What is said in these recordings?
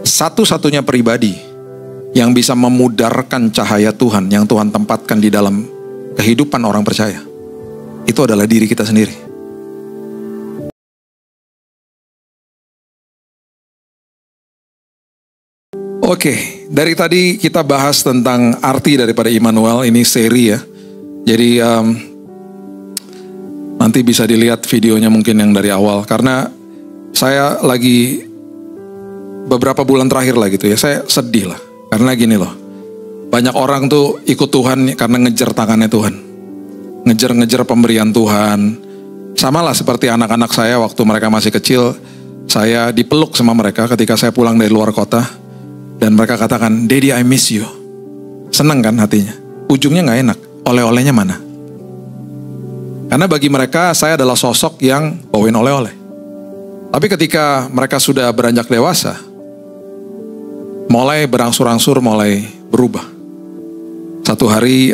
satu-satunya pribadi yang bisa memudarkan cahaya Tuhan yang Tuhan tempatkan di dalam kehidupan orang percaya, itu adalah diri kita sendiri. Oke, dari tadi kita bahas tentang arti daripada Immanuel, ini seri ya. Jadi nanti bisa dilihat videonya mungkin yang dari awal, karena saya lagi beberapa bulan terakhir lah gitu ya, saya sedih lah. Karena gini loh, banyak orang tuh ikut Tuhan karena ngejar tangannya Tuhan. Ngejar-ngejar pemberian Tuhan. Sama lah seperti anak-anak saya waktu mereka masih kecil, saya dipeluk sama mereka ketika saya pulang dari luar kota. Dan mereka katakan, "Daddy, I miss you." Seneng kan hatinya. Ujungnya gak enak, oleh-olehnya mana? Karena bagi mereka saya adalah sosok yang bawain oleh-oleh. Tapi ketika mereka sudah beranjak dewasa, mulai berangsur-angsur, mulai berubah. Satu hari,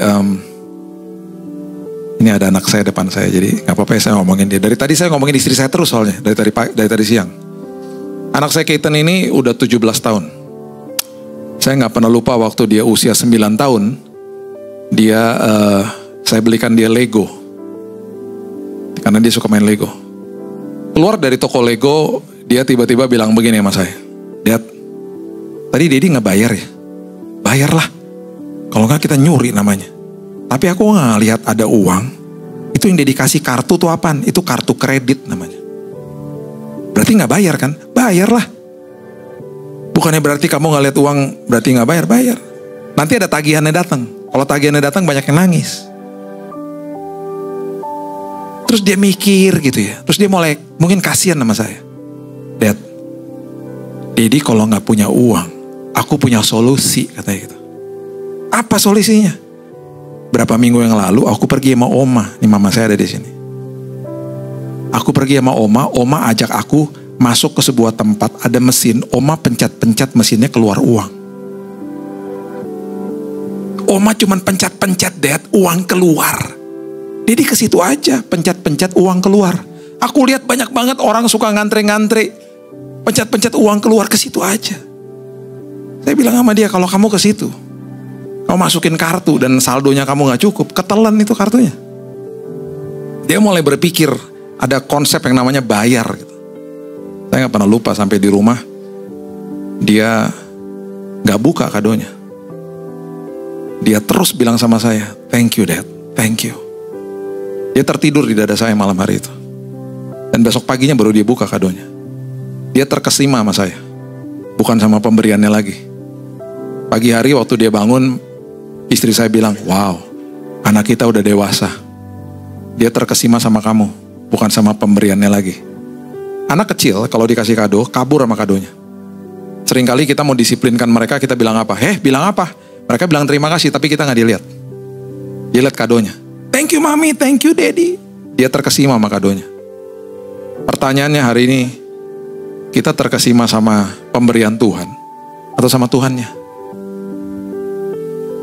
ini ada anak saya depan saya, jadi gak apa-apa ya saya ngomongin dia. Dari tadi saya ngomongin istri saya terus soalnya, dari tadi siang. Anak saya Keaton ini udah 17 tahun. Saya gak pernah lupa waktu dia usia 9 tahun, saya belikan dia Lego. Karena dia suka main Lego. Keluar dari toko Lego, dia tiba-tiba bilang begini sama saya, "Dad, tadi Daddy nggak bayar ya?" "Bayarlah. Kalau nggak kita nyuri namanya." "Tapi aku nggak lihat ada uang. Itu yang dedikasi kartu tuh apaan?" "Itu kartu kredit namanya." "Berarti nggak bayar kan?" "Bayarlah." "Bukannya berarti kamu nggak lihat uang berarti nggak bayar?" "Bayar. Nanti ada tagihannya datang. Kalau tagihannya datang banyak yang nangis." Terus dia mikir gitu ya. Terus dia mulai mungkin kasihan sama saya. "Dad, Daddy kalau nggak punya uang, aku punya solusi," katanya gitu. "Apa solusinya?" "Berapa minggu yang lalu aku pergi sama Oma, nih mama saya ada di sini. Aku pergi sama Oma ajak aku masuk ke sebuah tempat, ada mesin, Oma pencet-pencet mesinnya keluar uang. Oma cuman pencet-pencet, Dad, uang keluar. Jadi ke situ aja, pencet-pencet uang keluar. Aku lihat banyak banget orang suka ngantre-ngantre, pencet-pencet uang keluar, ke situ aja." Saya bilang sama dia, "Kalau kamu ke situ, kamu masukin kartu dan saldonya kamu nggak cukup, ketelan itu kartunya." Dia mulai berpikir ada konsep yang namanya bayar gitu. Saya nggak pernah lupa sampai di rumah dia nggak buka kadonya. Dia terus bilang sama saya, "Thank you, Dad, thank you." Dia tertidur di dada saya malam hari itu. Dan besok paginya baru dia buka kadonya. Dia terkesima sama saya. Bukan sama pemberiannya lagi. Pagi hari waktu dia bangun, istri saya bilang, "Wow, anak kita udah dewasa. Dia terkesima sama kamu, bukan sama pemberiannya lagi." Anak kecil kalau dikasih kado, kabur sama kadonya. Seringkali kita mau disiplinkan mereka, kita bilang apa? "Bilang apa?" Mereka bilang terima kasih, tapi kita gak dilihat. Dia lihat kadonya. "Thank you Mami, thank you Daddy." Dia terkesima sama kadonya. Pertanyaannya hari ini, kita terkesima sama pemberian Tuhan atau sama Tuhannya?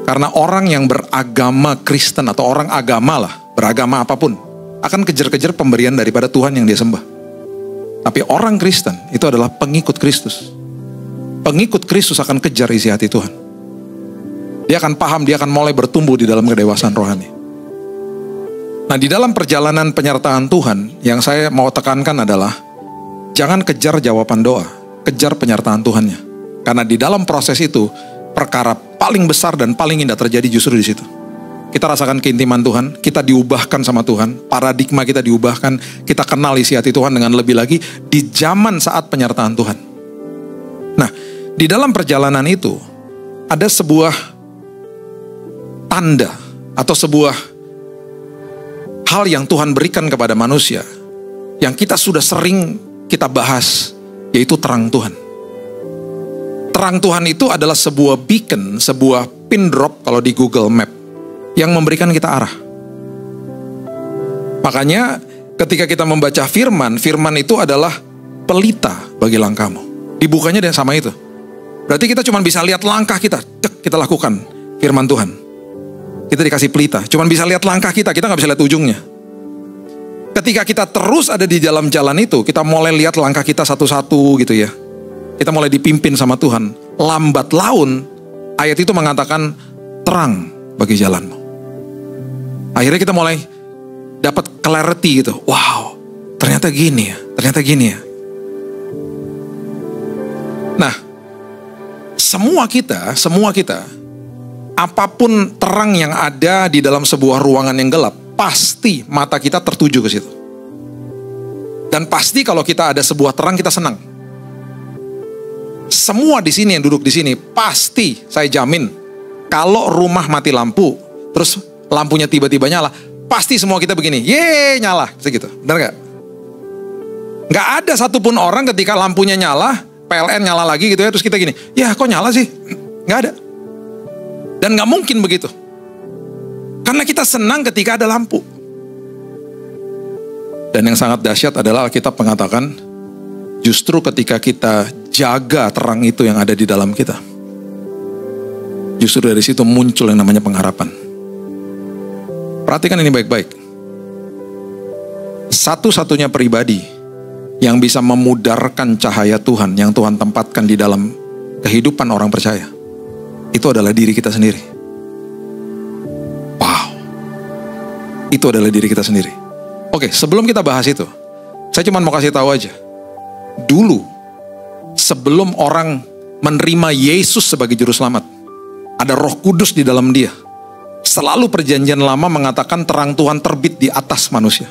Karena orang yang beragama Kristen atau orang agama lah, beragama apapun, akan kejar-kejar pemberian daripada Tuhan yang dia sembah. Tapi orang Kristen itu adalah pengikut Kristus. Pengikut Kristus akan kejar isi hati Tuhan. Dia akan paham, dia akan mulai bertumbuh di dalam kedewasaan rohani. Nah, di dalam perjalanan penyertaan Tuhan, yang saya mau tekankan adalah, jangan kejar jawaban doa, kejar penyertaan Tuhannya. Karena di dalam proses itu, perkara paling besar dan paling indah terjadi justru di situ. Kita rasakan keintiman Tuhan, kita diubahkan sama Tuhan, paradigma kita diubahkan, kita kenal isi hati Tuhan dengan lebih lagi di zaman saat penyertaan Tuhan. Nah, di dalam perjalanan itu, ada sebuah tanda atau sebuah hal yang Tuhan berikan kepada manusia yang kita sudah sering kita bahas, yaitu terang Tuhan. Terang Tuhan itu adalah sebuah beacon, sebuah pin drop kalau di Google Map yang memberikan kita arah. Makanya ketika kita membaca firman, firman itu adalah pelita bagi langkahmu. Dibukanya dengan sama itu. Berarti kita cuma bisa lihat langkah kita, kita lakukan firman Tuhan. Kita dikasih pelita, cuma bisa lihat langkah kita nggak bisa lihat ujungnya. Ketika kita terus ada di dalam jalan itu, kita mulai lihat langkah kita satu-satu gitu ya. kita mulai dipimpin sama Tuhan, lambat laun ayat itu mengatakan terang bagi jalanmu. Akhirnya kita mulai dapat clarity gitu. Wow, ternyata gini ya, ternyata gini ya. Nah, semua kita, apapun terang yang ada di dalam sebuah ruangan yang gelap, pasti mata kita tertuju ke situ. Dan pasti kalau kita ada sebuah terang, kita senang. Semua di sini yang duduk di sini, pasti saya jamin, kalau rumah mati lampu, terus lampunya tiba-tiba nyala, pasti semua kita begini, yeay nyala, segitu. Benar gak? Gak ada satupun orang ketika lampunya nyala, PLN nyala lagi gitu ya, terus kita gini, ya kok nyala sih? Gak ada. Dan gak mungkin begitu. Karena kita senang ketika ada lampu. Dan yang sangat dahsyat adalah Alkitab mengatakan, justru ketika kita jaga terang itu yang ada di dalam kita, justru dari situ muncul yang namanya pengharapan. Perhatikan ini baik-baik. Satu-satunya pribadi yang bisa memudarkan cahaya Tuhan yang Tuhan tempatkan di dalam kehidupan orang percaya, itu adalah diri kita sendiri. Wow. Itu adalah diri kita sendiri. Oke, sebelum kita bahas itu, saya cuma mau kasih tahu aja. Dulu, sebelum orang menerima Yesus sebagai juru selamat, ada Roh Kudus di dalam dia. Selalu perjanjian lama mengatakan terang Tuhan terbit di atas manusia.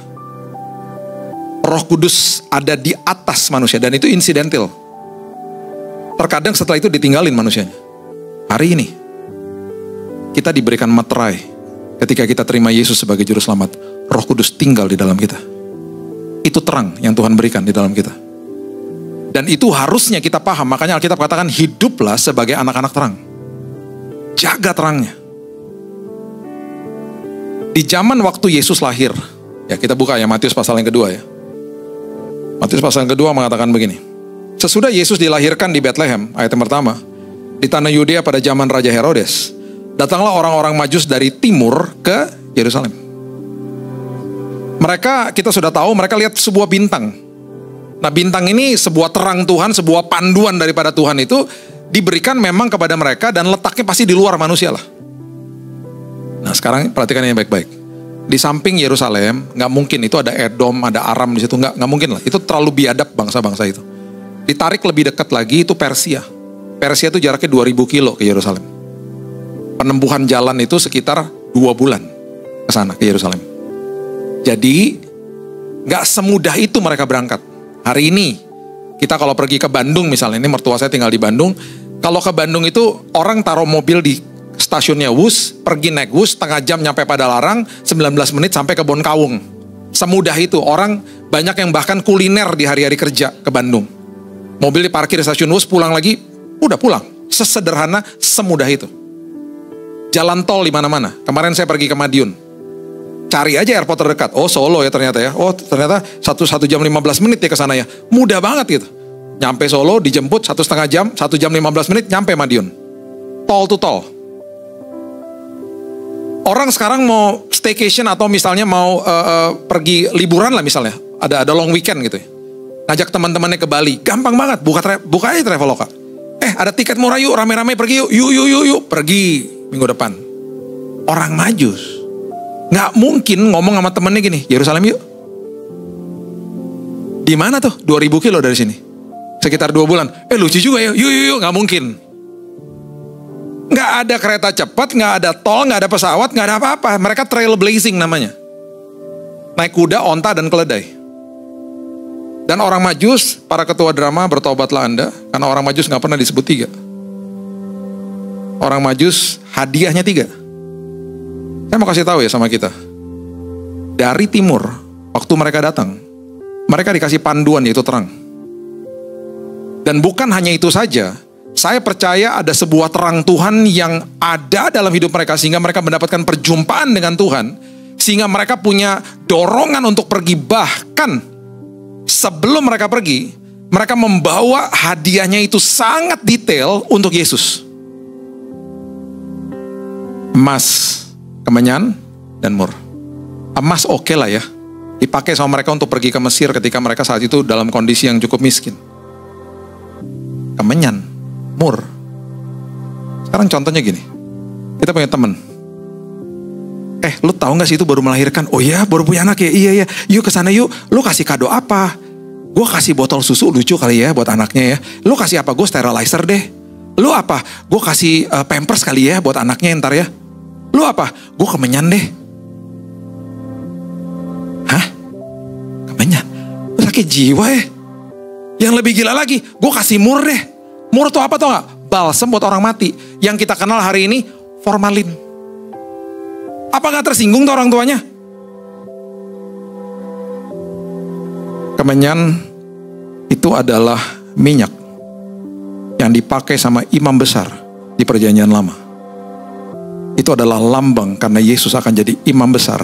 Roh Kudus ada di atas manusia, dan itu insidental. Terkadang setelah itu ditinggalin manusianya. Hari ini kita diberikan materai. Ketika kita terima Yesus sebagai juru selamat, Roh Kudus tinggal di dalam kita. Itu terang yang Tuhan berikan di dalam kita. Dan itu harusnya kita paham. Makanya Alkitab katakan, hiduplah sebagai anak-anak terang. Jaga terangnya. Di zaman waktu Yesus lahir, ya kita buka ya Matius pasal yang kedua ya. Matius pasal yang kedua mengatakan begini. Sesudah Yesus dilahirkan di Bethlehem, ayat yang pertama, di tanah Yudea pada zaman Raja Herodes, datanglah orang-orang Majus dari timur ke Yerusalem. Mereka, kita sudah tahu, mereka lihat sebuah bintang. Nah, bintang ini sebuah terang Tuhan, sebuah panduan daripada Tuhan itu diberikan memang kepada mereka, dan letaknya pasti di luar manusia lah. Nah, sekarang perhatikan ini baik-baik. Di samping Yerusalem, nggak mungkin itu ada Edom, ada Aram di situ, nggak mungkin lah. Itu terlalu biadab bangsa-bangsa itu. Ditarik lebih dekat lagi itu Persia. Persia itu jaraknya 2000 kilo ke Yerusalem. Penempuhan jalan itu sekitar 2 bulan ke sana, ke Yerusalem. Jadi, nggak semudah itu mereka berangkat. Hari ini, kita kalau pergi ke Bandung misalnya, ini mertua saya tinggal di Bandung, kalau ke Bandung itu orang taruh mobil di stasiunnya Wus, pergi naik Wus, setengah jam nyampe Padalarang, 19 menit sampai ke Bonkawung. Semudah itu, orang banyak yang bahkan kuliner di hari-hari kerja ke Bandung. Mobil diparkir di stasiun Wus, pulang lagi, udah pulang. Sesederhana, semudah itu. Jalan tol di mana-mana. Kemarin saya pergi ke Madiun. Cari aja airport terdekat. Oh, Solo ya ternyata ya. Oh, ternyata 1 jam 15 menit ya ke sana ya. Mudah banget gitu. Nyampe Solo, dijemput 1,5 jam, 1 jam 15 menit, nyampe Madiun. Tol to tol. Orang sekarang mau staycation atau misalnya mau pergi liburan lah misalnya. Ada long weekend gitu ya. Ngajak teman-temannya ke Bali. Gampang banget. Buka aja Traveloka. Ada tiket murah yuk, rame-rame pergi yuk. Yuk. Pergi minggu depan. Orang Majus nggak mungkin ngomong sama temennya gini, Yerusalem yuk. Di mana tuh? 2000 kilo dari sini. Sekitar 2 bulan. Lucu juga ya. Yuk. Nggak mungkin. Nggak ada kereta cepat, nggak ada tol, nggak ada pesawat, nggak ada apa-apa. Mereka trailblazing namanya. Naik kuda, onta, dan keledai. Dan orang Majus, para ketua drama, bertobatlah Anda. Karena orang Majus nggak pernah disebut 3. Orang Majus hadiahnya 3. Saya mau kasih tahu ya sama kita. Dari timur, waktu mereka datang, mereka dikasih panduan yaitu terang. Dan bukan hanya itu saja, saya percaya ada sebuah terang Tuhan yang ada dalam hidup mereka, sehingga mereka mendapatkan perjumpaan dengan Tuhan, sehingga mereka punya dorongan untuk pergi. Bahkan sebelum mereka pergi, mereka membawa hadiahnya itu sangat detail untuk Yesus. Emas, kemenyan, dan mur. Emas oke lah ya, dipakai sama mereka untuk pergi ke Mesir ketika mereka saat itu dalam kondisi yang cukup miskin. kemenyan, mur. Sekarang contohnya gini, kita punya temen. Lu tahu gak sih itu baru melahirkan? Oh iya, baru punya anak ya? Iya. Yuk kesana yuk. Lu kasih kado apa? Gue kasih botol susu lucu kali ya buat anaknya ya. Lu kasih apa? Gue sterilizer deh. Lu apa? Gue kasih pampers kali ya buat anaknya ntar ya. Lu apa? Gue kemenyan deh. Hah? Kemenyan? Lu sakit jiwa ya? Yang lebih gila lagi, gue kasih mur deh. Mur tuh apa tau gak? Balsem buat orang mati. Yang kita kenal hari ini, formalin. Apa gak tersinggung tuh orang tuanya? Kemenyan itu adalah minyak yang dipakai sama imam besar di perjanjian lama. Itu adalah lambang karena Yesus akan jadi imam besar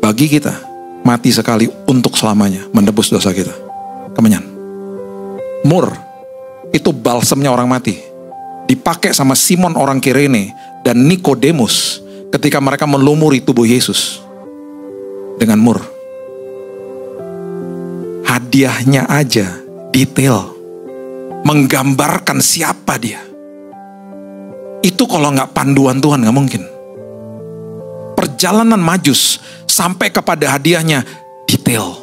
bagi kita, mati sekali untuk selamanya, menebus dosa kita. Kemenyan. Mur itu balsemnya orang mati, dipakai sama Simon orang Kirene dan Nikodemus ketika mereka melumuri tubuh Yesus dengan mur. Hadiahnya aja detail, menggambarkan siapa dia. Itu kalau nggak panduan Tuhan nggak mungkin. Perjalanan Majus sampai kepada hadiahnya detail.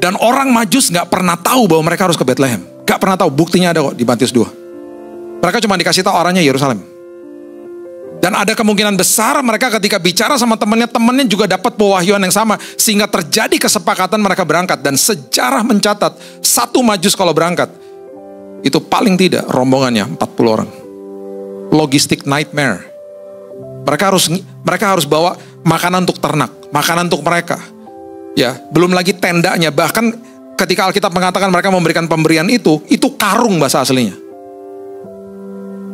Dan orang Majus nggak pernah tahu bahwa mereka harus ke Bethlehem. Nggak pernah tahu, buktinya ada kok di Matius 2. Mereka cuma dikasih tahu arahnya Yerusalem. Dan ada kemungkinan besar mereka ketika bicara sama temannya juga dapat pewahyuan yang sama. Sehingga terjadi kesepakatan mereka berangkat. Dan sejarah mencatat, satu Majus kalau berangkat, itu paling tidak rombongannya 40 orang. Logistik nightmare. Mereka harus bawa makanan untuk ternak, makanan untuk mereka. Ya, belum lagi tendanya. Bahkan ketika Alkitab mengatakan mereka memberikan pemberian itu karung bahasa aslinya.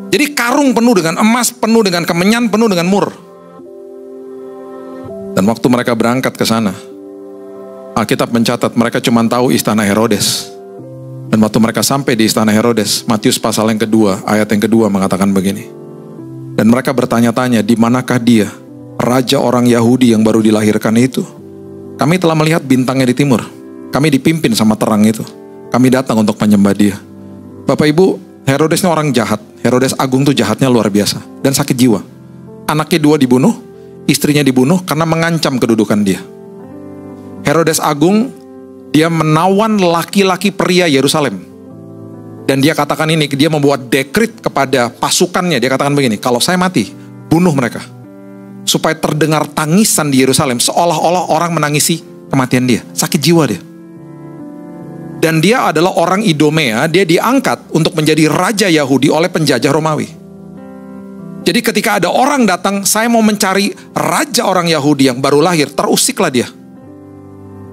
Jadi karung penuh dengan emas, penuh dengan kemenyan, penuh dengan mur. Dan waktu mereka berangkat ke sana, Alkitab mencatat mereka cuma tahu istana Herodes. Dan waktu mereka sampai di istana Herodes, Matius pasal yang kedua, ayat yang kedua mengatakan begini. Dan mereka bertanya-tanya, di manakah dia, raja orang Yahudi yang baru dilahirkan itu? Kami telah melihat bintangnya di timur. Kami dipimpin sama terang itu. Kami datang untuk menyembah dia. Bapak Ibu, Herodes ini orang jahat. Herodes Agung tuh jahatnya luar biasa. Dan sakit jiwa. Anaknya 2 dibunuh, istrinya dibunuh karena mengancam kedudukan dia. Herodes Agung, dia menawan laki-laki pria Yerusalem. Dan dia katakan ini, dia membuat dekrit kepada pasukannya. Dia katakan begini, kalau saya mati, bunuh mereka. Supaya terdengar tangisan di Yerusalem, seolah-olah orang menangisi kematian dia. Sakit jiwa dia. Dan dia adalah orang Idumea, dia diangkat untuk menjadi raja Yahudi oleh penjajah Romawi. Jadi ketika ada orang datang, saya mau mencari raja orang Yahudi yang baru lahir, terusiklah dia.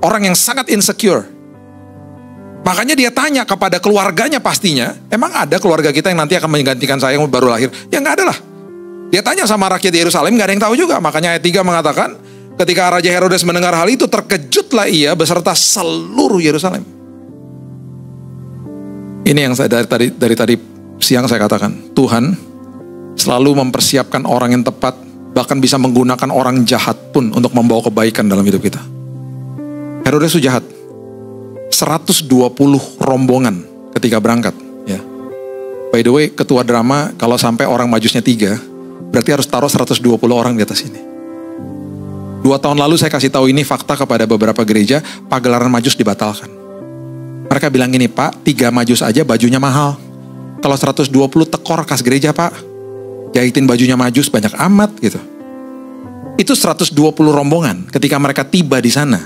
Orang yang sangat insecure. Makanya dia tanya kepada keluarganya pastinya, emang ada keluarga kita yang nanti akan menggantikan saya yang baru lahir? Ya nggak ada lah. Dia tanya sama rakyat Yerusalem, nggak ada yang tahu juga. Makanya ayat 3 mengatakan, ketika Raja Herodes mendengar hal itu, terkejutlah ia beserta seluruh Yerusalem. Ini yang saya dari tadi siang saya katakan, Tuhan selalu mempersiapkan orang yang tepat, bahkan bisa menggunakan orang jahat pun untuk membawa kebaikan dalam hidup kita. Herodes itu jahat. 120 rombongan ketika berangkat. Ya. By the way, ketua drama kalau sampai orang Majusnya 3, berarti harus taruh 120 orang di atas ini. 2 tahun lalu saya kasih tahu ini fakta kepada beberapa gereja, pagelaran Majus dibatalkan. Mereka bilang gini, Pak, 3 Majus aja bajunya mahal. Kalau 120 tekor kas gereja, Pak. Jahitin bajunya Majus banyak amat gitu. Itu 120 rombongan ketika mereka tiba di sana.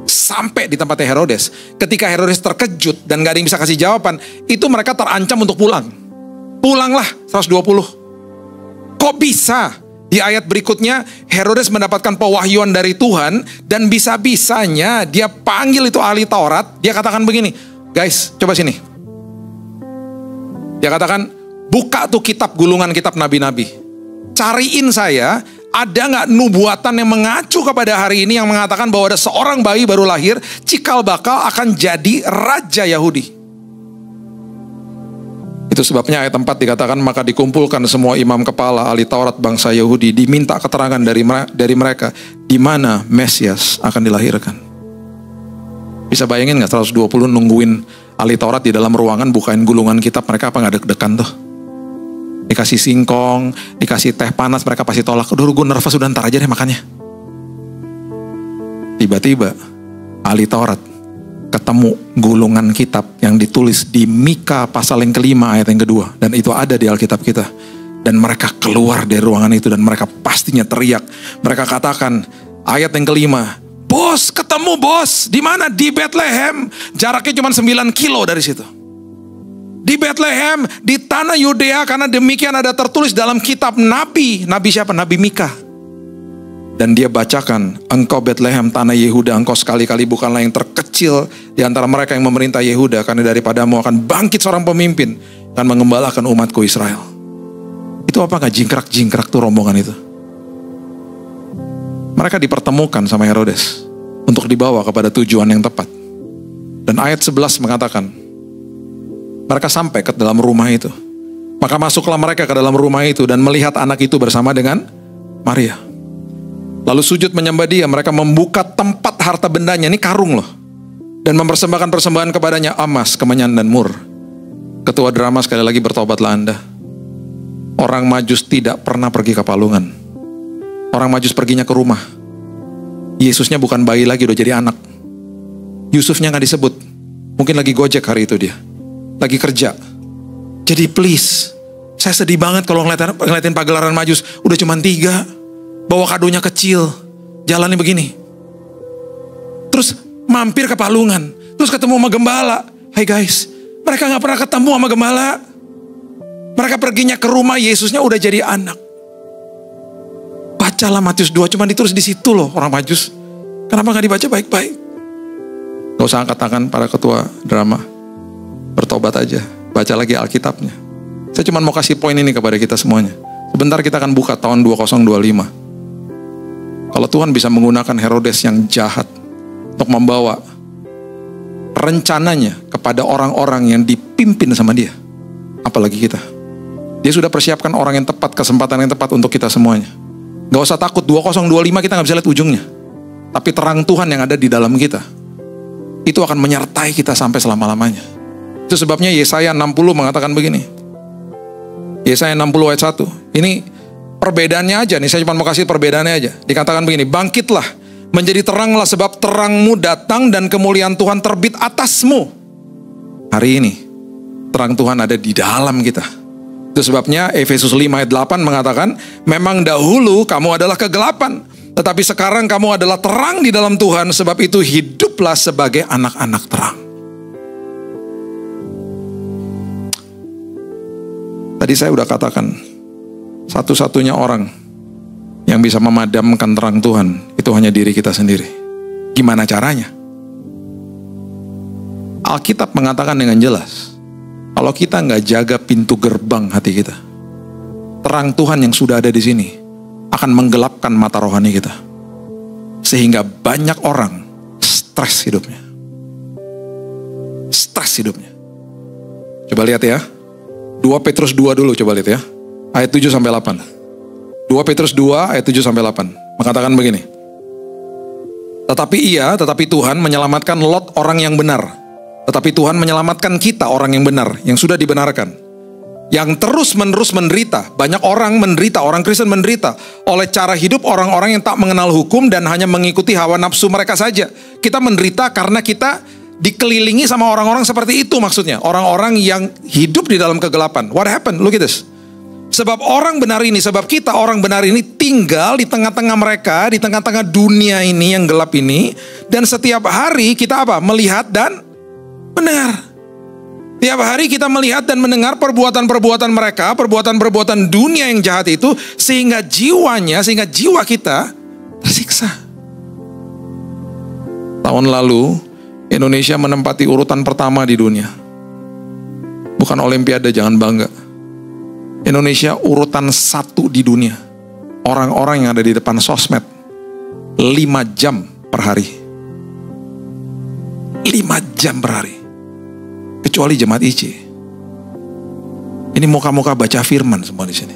Sampai di tempatnya Herodes. Ketika Herodes terkejut dan gak ada yang bisa kasih jawaban, itu mereka terancam untuk pulang. Pulanglah 120. Kok bisa? Di ayat berikutnya, Herodes mendapatkan pewahyuan dari Tuhan, dan bisa-bisanya dia panggil itu ahli Taurat, dia katakan begini, guys, coba sini. Dia katakan, buka tuh kitab gulungan kitab nabi-nabi. Cariin saya, ada gak nubuatan yang mengacu kepada hari ini yang mengatakan bahwa ada seorang bayi baru lahir, cikal bakal akan jadi raja Yahudi. Itu sebabnya ayat 4 dikatakan, maka dikumpulkan semua imam kepala ahli Taurat bangsa Yahudi, diminta keterangan dari mereka di mana Mesias akan dilahirkan. Bisa bayangin gak 120 nungguin ahli Taurat di dalam ruangan bukain gulungan kitab, mereka apa nggak deg-degan tuh? Dikasih singkong, dikasih teh panas, mereka pasti tolak. Udah gue nervous, udah ntar aja deh makannya. Tiba-tiba ahli Taurat ketemu gulungan kitab yang ditulis di Mika pasal yang kelima ayat yang kedua. Dan itu ada di Alkitab kita. Dan mereka keluar dari ruangan itu dan mereka pastinya teriak. Mereka katakan ayat yang kelima, bos, ketemu bos. Di mana? Di Bethlehem. Jaraknya cuma 9 kilo dari situ. Di Bethlehem, di tanah Yudea, karena demikian ada tertulis dalam kitab Nabi. Nabi siapa? Nabi Mika. Dan dia bacakan, engkau Bethlehem, tanah Yehuda, engkau sekali-kali bukanlah yang terkecil di antara mereka yang memerintah Yehuda, karena daripadamu akan bangkit seorang pemimpin, akan mengembalakan umatku Israel. Itu apa gak jingkrak-jingkrak tuh rombongan itu? Mereka dipertemukan sama Herodes untuk dibawa kepada tujuan yang tepat. Dan ayat 11 mengatakan, mereka sampai ke dalam rumah itu. Maka masuklah mereka ke dalam rumah itu dan melihat anak itu bersama dengan Maria. Lalu sujud menyembah dia. Mereka membuka tempat harta bendanya. Ini karung loh. Dan mempersembahkan persembahan kepadanya emas, kemenyan, dan mur. Ketua drama, sekali lagi bertobatlah Anda. Orang Majus tidak pernah pergi ke palungan. Orang Majus perginya ke rumah. Yesusnya bukan bayi lagi, udah jadi anak. Yusufnya gak disebut. Mungkin lagi gojek hari itu dia. Lagi kerja. Jadi please, saya sedih banget kalau ngeliatin pagelaran Majus. Udah cuma 3. Bawa kadonya kecil. Jalannya begini. Terus mampir ke palungan. Terus ketemu sama gembala. Hai guys, mereka gak pernah ketemu sama gembala. Mereka perginya ke rumah, Yesusnya udah jadi anak. Bacalah Matius 2, cuma ditulis di situ loh orang Majus. Kenapa gak dibaca baik-baik? Gak usah angkat tangan para ketua drama. Bertobat aja, baca lagi Alkitabnya. Saya cuma mau kasih poin ini kepada kita semuanya. Sebentar kita akan buka tahun 2025. Kalau Tuhan bisa menggunakan Herodes yang jahat untuk membawa rencananya kepada orang-orang yang dipimpin sama dia, apalagi kita. Dia sudah persiapkan orang yang tepat, kesempatan yang tepat untuk kita semuanya. Gak usah takut, 2025 kita gak bisa lihat ujungnya. Tapi terang Tuhan yang ada di dalam kita, itu akan menyertai kita sampai selama-lamanya. Itu sebabnya Yesaya 60 mengatakan begini. Yesaya 60 ayat 1. Ini perbedaannya aja nih, saya cuma mau kasih perbedaannya aja. Dikatakan begini, bangkitlah, menjadi teranglah sebab terangmu datang dan kemuliaan Tuhan terbit atasmu. Hari ini, terang Tuhan ada di dalam kita. Itu sebabnya Efesus 5 ayat 8 mengatakan, memang dahulu kamu adalah kegelapan, tetapi sekarang kamu adalah terang di dalam Tuhan, sebab itu hiduplah sebagai anak-anak terang. Tadi saya udah katakan, satu-satunya orang yang bisa memadamkan terang Tuhan, itu hanya diri kita sendiri. Gimana caranya? Alkitab mengatakan dengan jelas, kalau kita nggak jaga pintu gerbang hati kita, terang Tuhan yang sudah ada di sini akan menggelapkan mata rohani kita. Sehingga banyak orang stres hidupnya. Stres hidupnya. Coba lihat ya. 2 Petrus 2 dulu coba lihat ya. Ayat 7 sampai 8. 2 Petrus 2 ayat 7 sampai 8. Mengatakan begini. Tetapi Tuhan menyelamatkan Lot orang yang benar. Tetapi Tuhan menyelamatkan kita orang yang benar, yang sudah dibenarkan. Yang terus-menerus menderita. Banyak orang menderita, orang Kristen menderita oleh cara hidup orang-orang yang tak mengenal hukum dan hanya mengikuti hawa nafsu mereka saja. Kita menderita karena kita dikelilingi sama orang-orang seperti itu maksudnya. Orang-orang yang hidup di dalam kegelapan. What happened? Look at this. Sebab orang benar ini, sebab kita orang benar ini tinggal di tengah-tengah mereka, di tengah-tengah dunia ini yang gelap ini. Dan setiap hari kita apa? Melihat dan mendengar. Tiap hari kita melihat dan mendengar perbuatan-perbuatan mereka, perbuatan-perbuatan dunia yang jahat itu, sehingga jiwa kita tersiksa. Tahun lalu, Indonesia menempati urutan pertama di dunia. Bukan Olimpiade, jangan bangga. Indonesia urutan 1 di dunia. Orang-orang yang ada di depan sosmed 5 jam per hari. 5 jam per hari. Kecuali jemaat IC. Ini muka-muka baca firman semua di sini.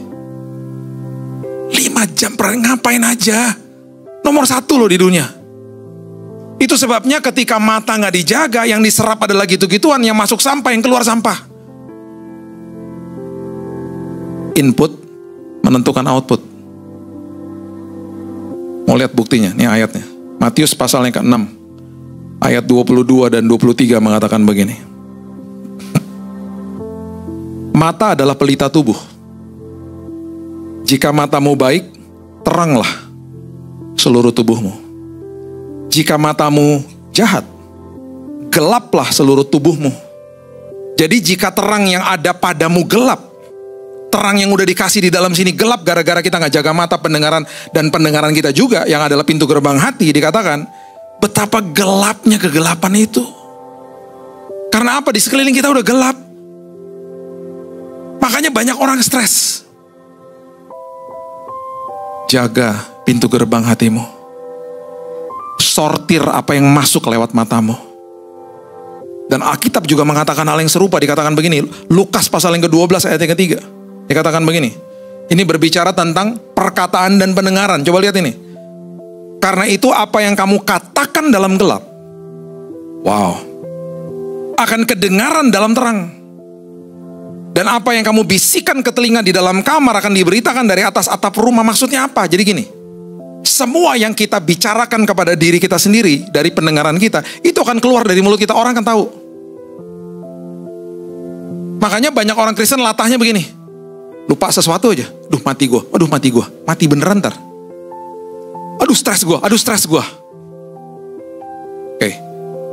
5 jam per hari ngapain aja? Nomor 1 loh di dunia. Itu sebabnya ketika mata nggak dijaga, yang diserap adalah gitu-gituan, yang masuk sampah, yang keluar sampah. Input menentukan output. Mau lihat buktinya, ini ayatnya. Matius pasal yang ke-6, ayat 22 dan 23 mengatakan begini. Mata adalah pelita tubuh. Jika matamu baik, teranglah seluruh tubuhmu. Jika matamu jahat, gelaplah seluruh tubuhmu. Jadi jika terang yang ada padamu gelap, terang yang udah dikasih di dalam sini gelap gara-gara kita nggak jaga mata pendengaran, dan pendengaran kita juga yang adalah pintu gerbang hati, dikatakan betapa gelapnya kegelapan itu. Karena apa? Di sekeliling kita udah gelap. Makanya banyak orang stres. Jaga pintu gerbang hatimu. Sortir apa yang masuk lewat matamu. Dan Alkitab juga mengatakan hal yang serupa. Dikatakan begini, Lukas pasal yang ke-12 ayat yang ke-3. Dikatakan begini, ini berbicara tentang perkataan dan pendengaran. Coba lihat ini. Karena itu apa yang kamu katakan dalam gelap, wow, akan kedengaran dalam terang. Dan apa yang kamu bisikan ke telinga di dalam kamar akan diberitakan dari atas atap rumah. Maksudnya apa? Jadi gini, semua yang kita bicarakan kepada diri kita sendiri dari pendengaran kita, itu akan keluar dari mulut kita, orang akan tahu. Makanya banyak orang Kristen latahnya begini, lupa sesuatu aja, aduh mati gue, mati beneran ntar. Aduh stres gue. Oke,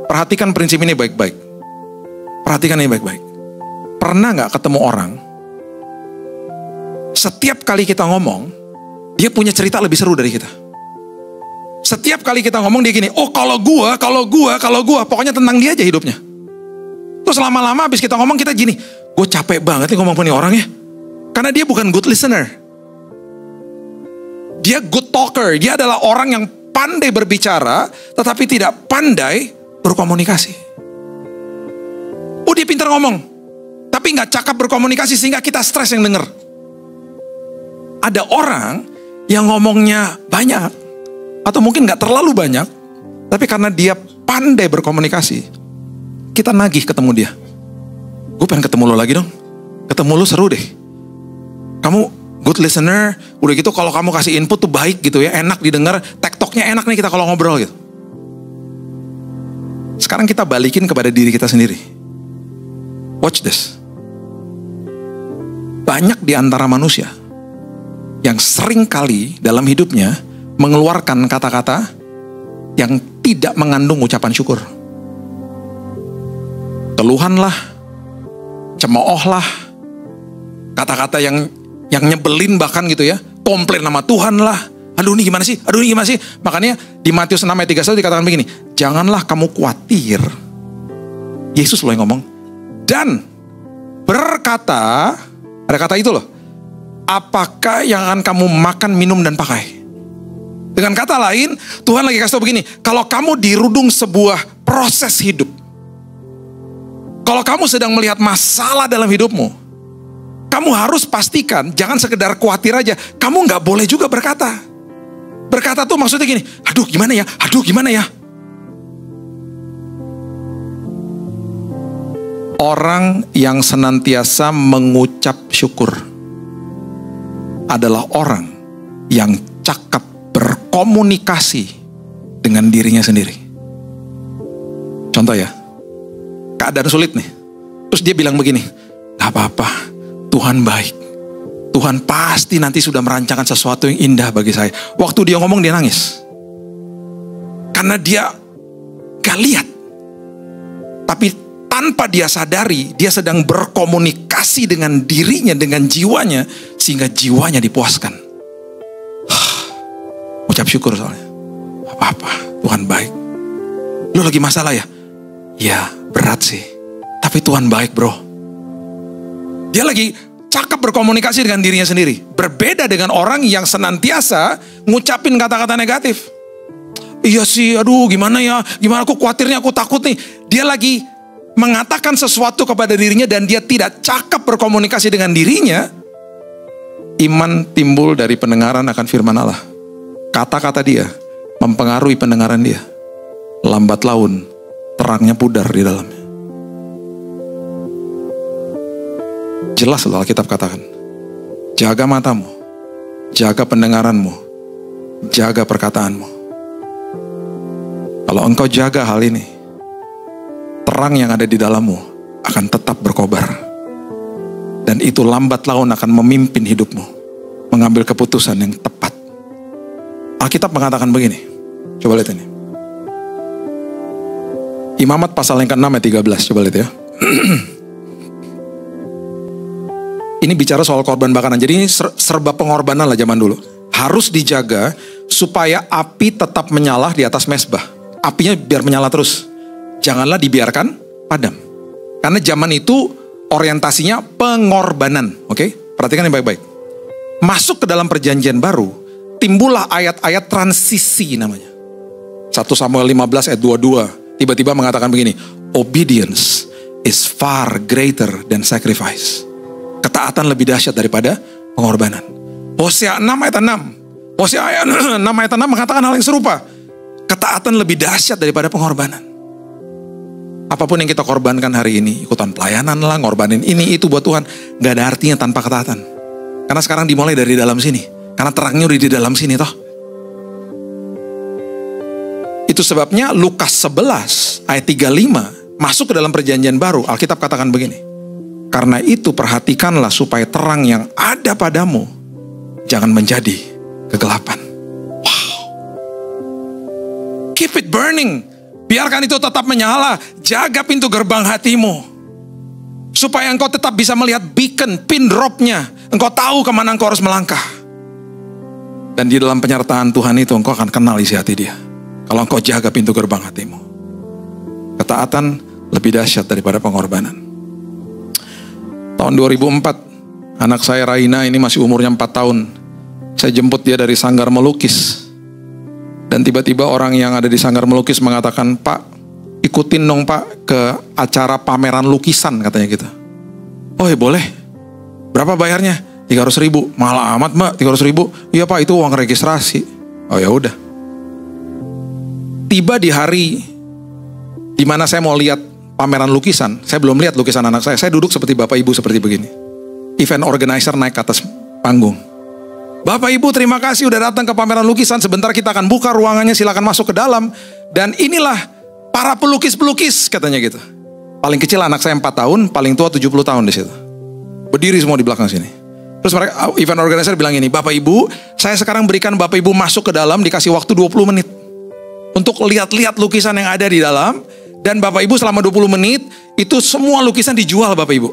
perhatikan prinsip ini baik-baik. Pernah gak ketemu orang, setiap kali kita ngomong, dia punya cerita lebih seru dari kita. Setiap kali kita ngomong dia gini, oh kalau gua, pokoknya tentang dia aja hidupnya. Terus lama-lama habis kita ngomong kita gini, gue capek banget nih ngomong sama nih orangnya. Karena dia bukan good listener. Dia good talker, dia adalah orang yang pandai berbicara, tetapi tidak pandai berkomunikasi. Oh dia pintar ngomong, tapi gak cakap berkomunikasi sehingga kita stres yang denger. Ada orang yang ngomongnya banyak, atau mungkin gak terlalu banyak, tapi karena dia pandai berkomunikasi, kita nagih ketemu dia. Gue pengen ketemu lo lagi dong, ketemu lo seru deh. Kamu good listener, udah gitu kalau kamu kasih input tuh baik gitu ya, enak didengar, tektoknya enak nih kita kalau ngobrol gitu. Sekarang kita balikin kepada diri kita sendiri. Watch this. Banyak di antara manusia yang sering kali dalam hidupnya mengeluarkan kata-kata yang tidak mengandung ucapan syukur. Keluhanlah, cemoohlah, kata-kata yang nyebelin bahkan gitu ya, komplain sama Tuhan lah. Aduh ini gimana sih? Makanya di Matius 6 ayat 31 dikatakan begini, janganlah kamu khawatir. Yesus loh yang ngomong. Dan berkata, ada kata itu loh, apakah yang akan kamu makan, minum, dan pakai? Dengan kata lain, Tuhan lagi kasih tau begini, kalau kamu dirudung sebuah proses hidup, kalau kamu sedang melihat masalah dalam hidupmu, kamu harus pastikan, jangan sekedar khawatir aja, kamu gak boleh juga berkata. Berkata tuh maksudnya gini, aduh gimana ya. Orang yang senantiasa mengucap syukur adalah orang yang cakap berkomunikasi dengan dirinya sendiri. Contoh ya, keadaan sulit nih, terus dia bilang begini, gak apa-apa, Tuhan baik, Tuhan pasti nanti sudah merancangkan sesuatu yang indah bagi saya. Waktu dia ngomong dia nangis, karena dia gak lihat, tapi tanpa dia sadari, dia sedang berkomunikasi dengan dirinya, dengan jiwanya, sehingga jiwanya dipuaskan. Ucap syukur soalnya. Apa-apa, Tuhan baik. Lu lagi masalah ya? Ya, berat sih. Tapi Tuhan baik bro. Dia lagi cakap berkomunikasi dengan dirinya sendiri. Berbeda dengan orang yang senantiasa ngucapin kata-kata negatif. Iya sih, aduh gimana aku khawatirnya, aku takut nih. Dia lagi mengatakan sesuatu kepada dirinya dan dia tidak cakap berkomunikasi dengan dirinya. Iman timbul dari pendengaran akan firman Allah. Kata-kata dia mempengaruhi pendengaran dia. lambat laun terangnya pudar di dalamnya. Jelas loh Alkitab katakan, jaga matamu, jaga pendengaranmu, jaga perkataanmu. Kalau engkau jaga hal ini, terang yang ada di dalammu akan tetap berkobar. Dan itu lambat laun akan memimpin hidupmu, mengambil keputusan yang tepat. Alkitab mengatakan begini, coba lihat ini. Imamat pasal yang ke-6 ayat 13, coba lihat ya. Ini bicara soal korban bakaran, jadi ini serba pengorbanan lah zaman dulu. Harus dijaga supaya api tetap menyala di atas mezbah. Apinya biar menyala terus. Janganlah dibiarkan padam. Karena zaman itu orientasinya pengorbanan. Oke? Perhatikan yang baik-baik. Masuk ke dalam perjanjian baru, timbullah ayat-ayat transisi namanya. 1 Samuel 15 ayat 22. Tiba-tiba mengatakan begini. Obedience is far greater than sacrifice. Ketaatan lebih dahsyat daripada pengorbanan. Hosea 6 ayat 6. Hosea 6 ayat 6 mengatakan hal yang serupa. Ketaatan lebih dahsyat daripada pengorbanan. Apapun yang kita korbankan hari ini, ikutan pelayanan lah, ngorbanin ini itu buat Tuhan, gak ada artinya tanpa ketaatan. Karena sekarang dimulai dari dalam sini. Karena terangnya udah di dalam sini toh. Itu sebabnya Lukas 11 ayat 35 masuk ke dalam perjanjian baru. Alkitab katakan begini. Karena itu perhatikanlah supaya terang yang ada padamu jangan menjadi kegelapan. Keep it burning. Biarkan itu tetap menyala. Jaga pintu gerbang hatimu. Supaya engkau tetap bisa melihat beacon, pin drop-nya. Engkau tahu kemana engkau harus melangkah. Dan di dalam penyertaan Tuhan itu engkau akan kenal isi hati dia. Kalau engkau jaga pintu gerbang hatimu. Ketaatan lebih dahsyat daripada pengorbanan. Tahun 2004, anak saya Raina ini masih umurnya 4 tahun. Saya jemput dia dari sanggar melukis. Dan tiba-tiba orang yang ada di sanggar melukis mengatakan, Pak, ikutin dong Pak ke acara pameran lukisan katanya gitu. Oh ya boleh. Berapa bayarnya? 300.000. Mahal amat Mbak, 300.000. Iya Pak, itu uang registrasi. Oh ya udah. Tiba di hari di mana saya mau lihat pameran lukisan, saya belum lihat lukisan anak saya. Saya duduk seperti Bapak Ibu seperti begini. Event organizer naik ke atas panggung. Bapak Ibu terima kasih udah datang ke pameran lukisan. Sebentar kita akan buka ruangannya, silakan masuk ke dalam. Dan inilah para pelukis-pelukis katanya gitu. Paling kecil anak saya 4 tahun, paling tua 70 tahun di situ. Berdiri semua di belakang sini. Terus mereka, event organizer bilang ini, Bapak Ibu, saya sekarang berikan Bapak Ibu masuk ke dalam, dikasih waktu 20 menit. Untuk lihat-lihat lukisan yang ada di dalam. Dan Bapak Ibu selama 20 menit, itu semua lukisan dijual Bapak Ibu.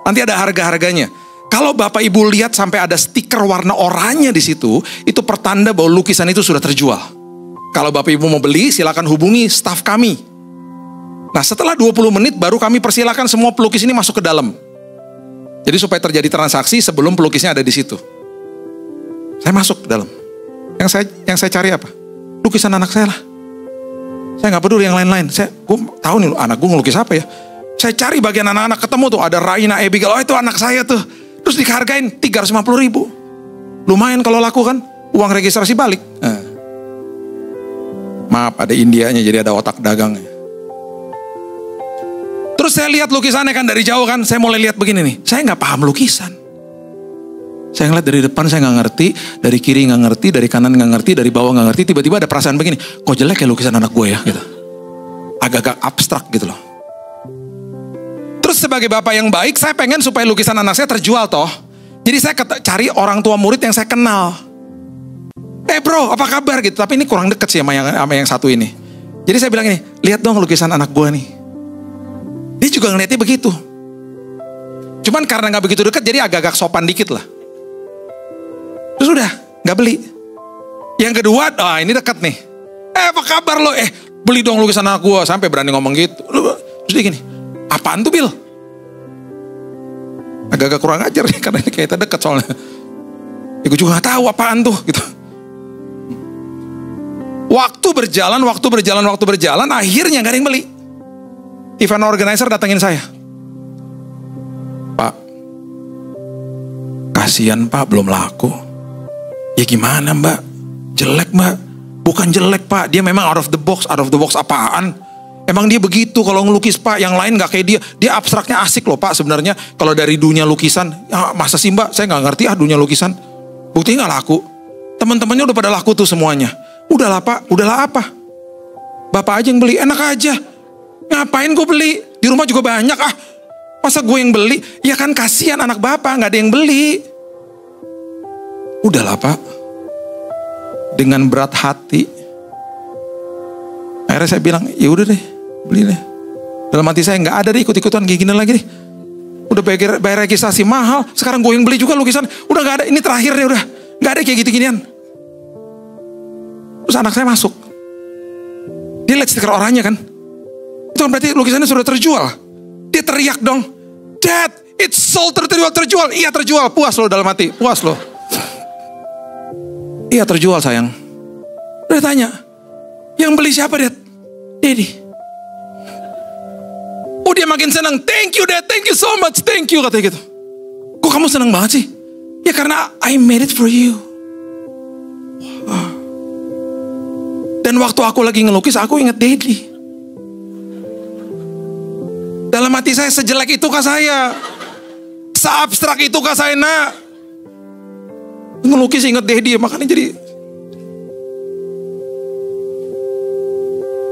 Nanti ada harga-harganya. Kalau Bapak Ibu lihat sampai ada stiker warna oranye di situ, itu pertanda bahwa lukisan itu sudah terjual. Kalau Bapak Ibu mau beli, silakan hubungi staf kami. Nah, setelah 20 menit baru kami persilakan semua pelukis ini masuk ke dalam. Jadi supaya terjadi transaksi sebelum pelukisnya ada di situ. Saya masuk ke dalam. Yang saya cari apa? Lukisan anak saya lah. Saya nggak peduli yang lain-lain. Gue tahu nih anak gue ngelukis apa ya. Saya cari bagian anak-anak, ketemu tuh ada Raina, Abigail. Oh itu anak saya tuh. Terus dihargain 350.000. Lumayan kalau laku kan. Uang registrasi balik. Maaf ada Indianya jadi ada otak dagangnya. Terus saya lihat lukisannya kan dari jauh kan. Saya mulai lihat begini nih. Saya gak paham lukisan. Saya ngeliat dari depan saya gak ngerti. Dari kiri gak ngerti. Dari kanan gak ngerti. Dari bawah gak ngerti. Tiba-tiba ada perasaan begini. Kok jelek ya lukisan anak gue ya gitu. Agak-agak abstrak gitu loh. Terus sebagai bapak yang baik, saya pengen supaya lukisan anak saya terjual toh. Jadi saya cari orang tua murid yang saya kenal. Bro, apa kabar gitu. Tapi ini kurang deket sih sama yang satu ini. Jadi saya bilang ini, lihat dong lukisan anak gue nih. Dia juga ngeliatnya begitu. Cuman karena gak begitu deket, jadi agak-agak sopan dikit lah. Terus udah, gak beli. Yang kedua, ini deket nih. Apa kabar lo? Beli dong lukisan anak gue. Sampai berani ngomong gitu. Terus dia gini. Apaan tuh Bil? Agak-agak kurang ajar nih karena ini kayaknya dekat soalnya. Ya gue juga gak tahu apaan tuh gitu. Waktu berjalan, akhirnya gak ada yang beli. Event organizer datangin saya. Pak, kasihan Pak belum laku. Ya gimana Mbak? Jelek Mbak. Bukan jelek Pak, dia memang out of the box. Out of the box apaan? Emang dia begitu kalau ngelukis Pak, yang lain gak kayak dia. Dia abstraknya asik loh Pak sebenarnya. Kalau dari dunia lukisan, ya masa sih Mbak, saya gak ngerti dunia lukisan. Buktinya gak laku. Teman-temannya udah pada laku tuh semuanya. Udahlah Pak, udahlah apa? Bapak aja yang beli, enak aja. Ngapain gue beli? Di rumah juga banyak Masa gue yang beli? Ya kan kasihan anak Bapak, gak ada yang beli. Udahlah Pak. Dengan berat hati. Akhirnya saya bilang, ya udah deh, beli deh. Dalam hati saya nggak ada deh ikut-ikutan kayak gini lagi deh. Udah bayar registrasi mahal, sekarang gue yang beli juga lukisan. Udah nggak ada, ini terakhir deh udah. Nggak ada kayak gitu-ginian. Terus anak saya masuk. Dia lihat stiker oranye kan. Itu kan berarti lukisannya sudah terjual. Dia teriak dong. Dad, it's sold, terjual. Iya terjual, puas lo dalam hati, puas lo. Iya terjual sayang. Udah tanya, yang beli siapa Dad? Daddy. Oh dia makin senang. Thank you Dad, thank you so much, thank you katanya gitu. Kok kamu senang banget sih? Ya karena I made it for you. Dan waktu aku lagi ngelukis, aku ingat Daddy. Dalam hati saya, sejelek itukah saya? Seabstrak itukah saya nak? Ngelukis ingat Daddy, makanya jadi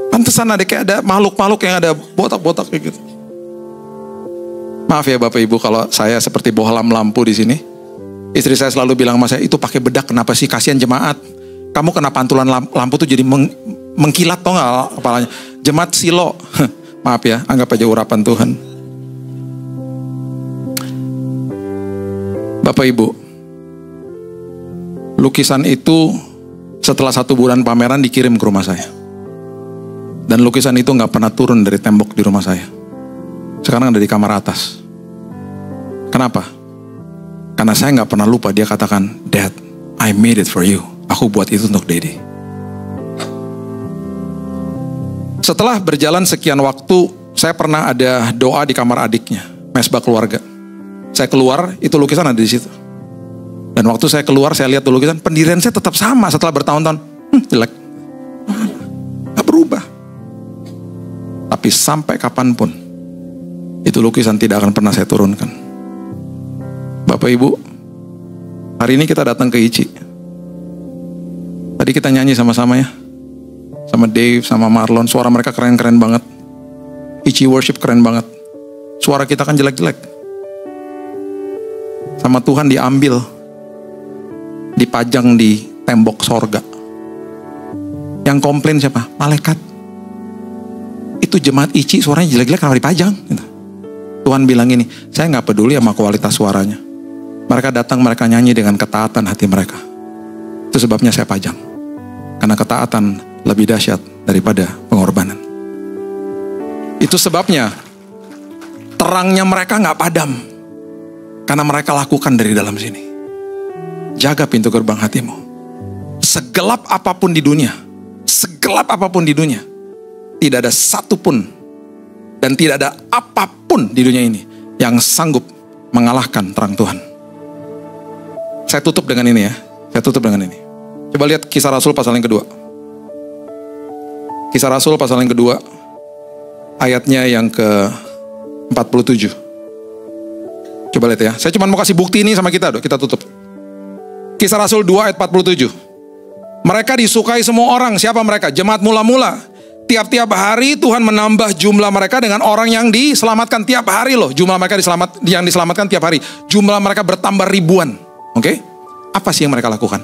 pantesan ada kayak ada makhluk-makhluk yang ada botak-botak kayak gitu. Maaf ya Bapak Ibu kalau saya seperti bohlam lampu di sini. Istri saya selalu bilang sama saya, itu pakai bedak kenapa sih, kasihan jemaat. Kamu kena pantulan lampu tuh jadi mengkilat toh nggak kepalanya. Jemaat silo. Maaf ya, anggap aja urapan Tuhan. Bapak Ibu, lukisan itu setelah 1 bulan pameran dikirim ke rumah saya. Dan lukisan itu gak pernah turun dari tembok di rumah saya. Sekarang ada di kamar atas. Kenapa? Karena saya gak pernah lupa dia katakan, Dad, I made it for you. Aku buat itu untuk Daddy. Setelah berjalan sekian waktu, saya pernah ada doa di kamar adiknya, mesbah keluarga. Saya keluar, itu lukisan ada di situ. Dan waktu saya keluar, saya lihat lukisan, pendirian saya tetap sama setelah bertahun-tahun. Jelek. Gak berubah. Tapi sampai kapanpun, itu lukisan tidak akan pernah saya turunkan. Bapak Ibu, hari ini kita datang ke ICI. Tadi kita nyanyi sama-sama ya. Sama Dave, sama Marlon, suara mereka keren-keren banget. ICI worship keren banget. Suara kita kan jelek-jelek. Sama Tuhan diambil, dipajang di tembok sorga. Yang komplain siapa? Malaikat. Itu jemaat ICI suaranya jelek-jelek kenapa dipajang? Gitu. Tuhan bilang ini, saya gak peduli sama kualitas suaranya. Mereka datang, mereka nyanyi dengan ketaatan hati mereka. Itu sebabnya saya pajang. Karena ketaatan lebih dahsyat daripada pengorbanan. Itu sebabnya terangnya mereka gak padam. Karena mereka lakukan dari dalam sini. Jaga pintu gerbang hatimu. Segelap apapun di dunia, tidak ada satupun dan tidak ada apapun di dunia ini yang sanggup mengalahkan terang Tuhan. Saya tutup dengan ini ya. Coba lihat Kisah Rasul pasal yang kedua. Kisah Rasul pasal yang kedua, ayatnya yang ke-47. Coba lihat ya. Saya cuma mau kasih bukti ini sama kita, kita tutup. Kisah Rasul 2 ayat 47. Mereka disukai semua orang. Siapa mereka? Jemaat mula-mula. Tiap-tiap hari Tuhan menambah jumlah mereka dengan orang yang diselamatkan tiap hari loh. Jumlah mereka yang diselamatkan tiap hari. Jumlah mereka bertambah ribuan. Oke? Apa sih yang mereka lakukan?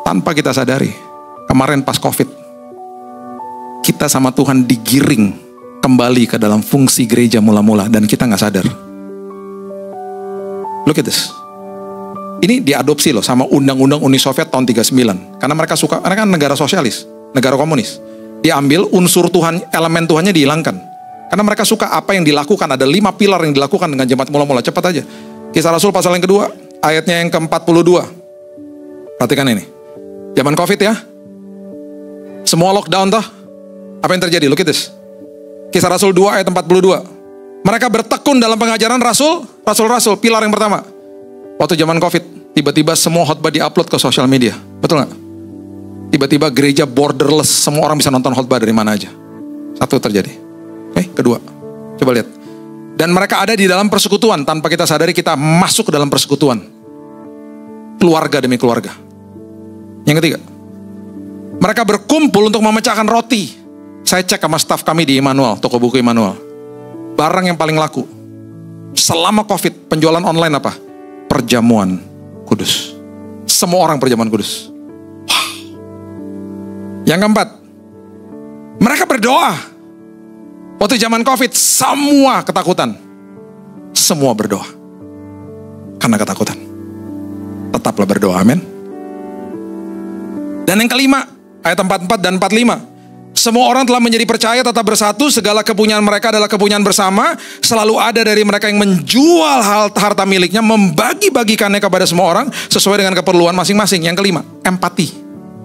Tanpa kita sadari. Kemarin pas COVID. Kita sama Tuhan digiring kembali ke dalam fungsi gereja mula-mula. Dan kita gak sadar. Look at this. Ini diadopsi loh sama Undang-Undang Uni Soviet tahun 39. Karena mereka suka, mereka kan negara sosialis, negara komunis. Diambil unsur Tuhan, elemen Tuhannya dihilangkan. Karena mereka suka apa yang dilakukan, ada 5 pilar yang dilakukan dengan jemaat mula-mula. Cepat aja. Kisah Rasul pasal yang kedua, ayatnya yang ke-42. Perhatikan ini. Zaman COVID ya. Semua lockdown toh. Apa yang terjadi? Look at this. Kisah Rasul 2 ayat 42. Mereka bertekun dalam pengajaran rasul-rasul. Pilar yang pertama. Waktu zaman COVID, tiba-tiba semua khotbah diupload ke sosial media. Betul gak? Tiba-tiba gereja borderless, semua orang bisa nonton khotbah dari mana aja. Satu terjadi. Kedua, coba lihat. Dan mereka ada di dalam persekutuan, tanpa kita sadari kita masuk ke dalam persekutuan. Keluarga demi keluarga. Yang ketiga, mereka berkumpul untuk memecahkan roti. Saya cek sama staf kami di Immanuel, toko buku Immanuel. Barang yang paling laku selama COVID, penjualan online apa? Perjamuan kudus. Semua orang perjamuan kudus. Wow. Yang keempat, mereka berdoa. Waktu zaman COVID, semua ketakutan. Semua berdoa. Karena ketakutan. Tetaplah berdoa, amin. Dan yang kelima, ayat 44 dan 45. Semua orang telah menjadi percaya, tetap bersatu, segala kepunyaan mereka adalah kepunyaan bersama. Selalu ada dari mereka yang menjual harta miliknya, membagi-bagikannya kepada semua orang, sesuai dengan keperluan masing-masing. Yang kelima, empati.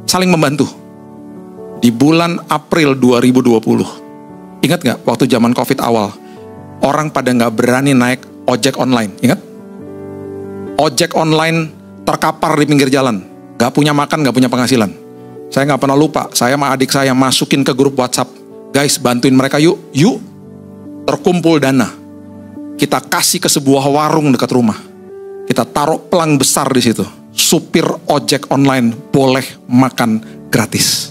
Saling membantu. Di bulan April 2020, ingat gak waktu zaman COVID awal, orang pada gak berani naik ojek online, ingat? Ojek online terkapar di pinggir jalan, gak punya makan, gak punya penghasilan. Saya gak pernah lupa, saya sama adik saya masukin ke grup WhatsApp, guys bantuin mereka yuk, terkumpul dana, kita kasih ke sebuah warung dekat rumah, kita taruh pelang besar di situ, supir ojek online boleh makan gratis.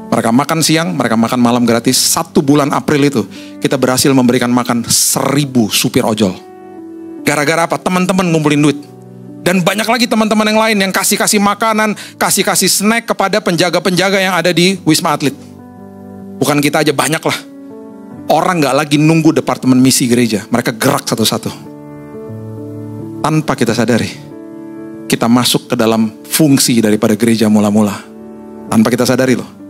Mereka makan siang, mereka makan malam gratis. 1 bulan April itu kita berhasil memberikan makan 1.000 supir ojol. Gara-gara apa? Teman-teman ngumpulin duit. Dan banyak lagi teman-teman yang lain yang kasih makanan, kasih snack kepada penjaga-penjaga yang ada di Wisma Atlet. Bukan kita aja, banyak lah. Orang gak lagi nunggu departemen misi gereja. Mereka gerak satu-satu. Tanpa kita sadari, kita masuk ke dalam fungsi daripada gereja mula-mula. Tanpa kita sadari loh.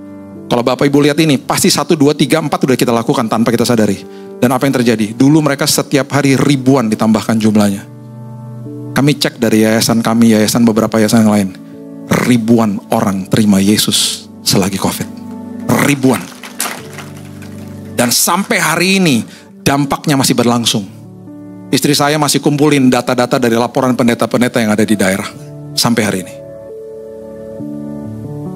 Kalau Bapak Ibu lihat ini, pasti 1, 2, 3, 4 udah kita lakukan tanpa kita sadari. Dan apa yang terjadi? Dulu mereka setiap hari ribuan ditambahkan jumlahnya. Kami cek dari yayasan kami, yayasan beberapa yayasan yang lain. Ribuan orang terima Yesus selagi COVID. Ribuan. Dan sampai hari ini, dampaknya masih berlangsung. Istri saya masih kumpulin data-data dari laporan pendeta-pendeta yang ada di daerah. Sampai hari ini.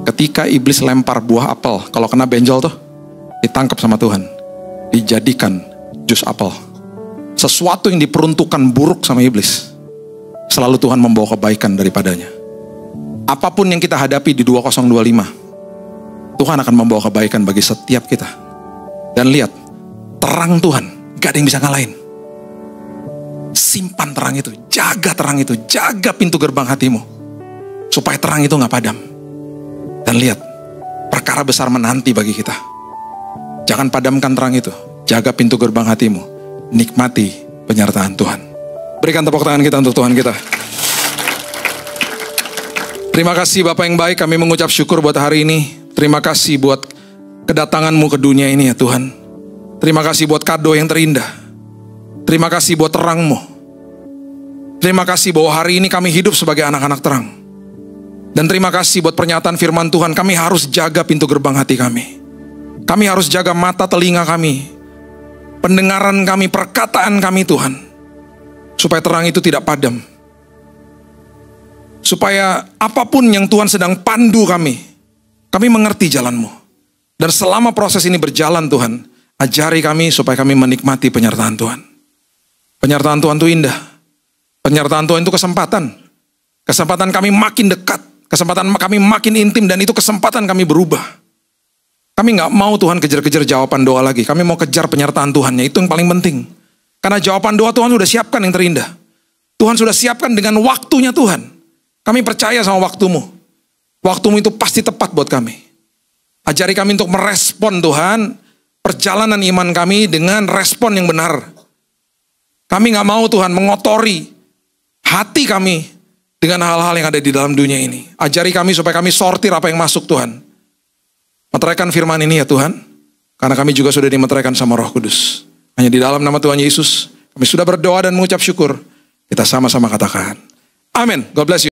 Ketika iblis lempar buah apel, kalau kena benjol tuh, ditangkap sama Tuhan. Dijadikan jus apel. Sesuatu yang diperuntukkan buruk sama iblis, selalu Tuhan membawa kebaikan daripadanya. Apapun yang kita hadapi di 2025, Tuhan akan membawa kebaikan bagi setiap kita. Dan lihat, terang Tuhan, gak ada yang bisa ngalahin. Simpan terang itu, jaga pintu gerbang hatimu, supaya terang itu gak padam. Dan lihat, perkara besar menanti bagi kita. Jangan padamkan terang itu, jaga pintu gerbang hatimu, nikmati penyertaan Tuhan. Berikan tepuk tangan kita untuk Tuhan kita. Terima kasih Bapak yang baik, kami mengucap syukur buat hari ini. Terima kasih buat kedatangan-Mu ke dunia ini ya Tuhan. Terima kasih buat kado yang terindah. Terima kasih buat terang-Mu. Terima kasih bahwa hari ini kami hidup sebagai anak-anak terang. Dan terima kasih buat pernyataan firman Tuhan, kami harus jaga pintu gerbang hati kami. Kami harus jaga mata telinga kami, pendengaran kami, perkataan kami Tuhan. Supaya terang itu tidak padam. Supaya apapun yang Tuhan sedang pandu kami mengerti jalan-Mu. Dan selama proses ini berjalan Tuhan, ajari kami supaya kami menikmati penyertaan Tuhan. Penyertaan Tuhan itu indah. Penyertaan Tuhan itu kesempatan. Kesempatan kami makin dekat. Kesempatan kami makin intim, dan itu kesempatan kami berubah. Kami gak mau Tuhan kejar-kejar jawaban doa lagi. Kami mau kejar penyertaan Tuhannya, itu yang paling penting. Karena jawaban doa Tuhan sudah siapkan yang terindah. Tuhan sudah siapkan dengan waktunya Tuhan. Kami percaya sama waktu-Mu. Waktu-Mu itu pasti tepat buat kami. Ajari kami untuk merespon Tuhan, perjalanan iman kami dengan respon yang benar. Kami gak mau Tuhan mengotori hati kami dengan hal-hal yang ada di dalam dunia ini. Ajari kami supaya kami sortir apa yang masuk Tuhan. Meteraikan firman ini ya Tuhan. Karena kami juga sudah dimeteraikan sama Roh Kudus. Hanya di dalam nama Tuhan Yesus, kami sudah berdoa dan mengucap syukur. Kita sama-sama katakan, amin. God bless you.